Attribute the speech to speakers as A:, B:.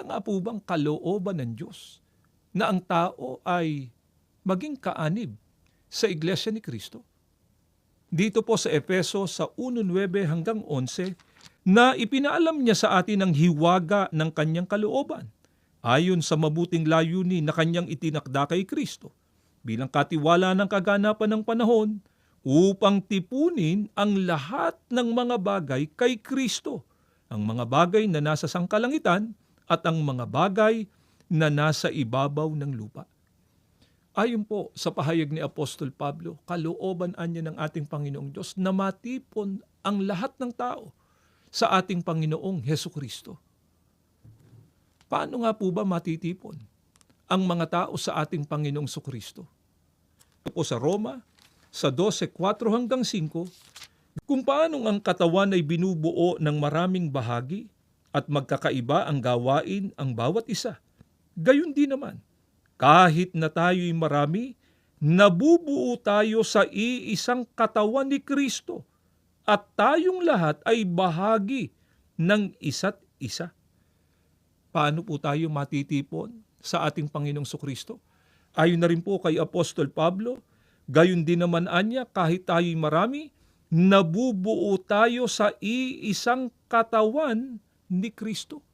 A: nga po bang kalooban ng Diyos na ang tao ay maging kaanib sa Iglesia ni Kristo? Dito po sa Efeso sa 1:9 hanggang 11 na ipinaalam niya sa atin ang hiwaga ng kanyang kalooban ayon sa mabuting layunin na kanyang itinakda kay Kristo bilang katiwala ng kaganapan ng panahon upang tipunin ang lahat ng mga bagay kay Kristo, ang mga bagay na nasa sangkalangitan at ang mga bagay na nasa ibabaw ng lupa. Ayon po sa pahayag ni Apostol Pablo, kalooban niya ng ating Panginoong Diyos na matipon ang lahat ng tao sa ating Panginoong Hesukristo. Paano nga po ba matitipon ang mga tao sa ating Panginoong Hesukristo? Ito po sa Roma, sa 12:4 hanggang 5, kung paano ang katawan ay binubuo ng maraming bahagi at magkakaiba ang gawain ang bawat isa. Gayon din naman, kahit na tayo'y marami, nabubuo tayo sa iisang katawan ni Kristo at tayong lahat ay bahagi ng isa't isa. Paano po tayo matitipon sa ating Panginoong Kristo? Ayon na rin po kay Apostol Pablo, gayon din naman anya kahit tayo'y marami, nabubuo tayo sa iisang katawan ni Kristo.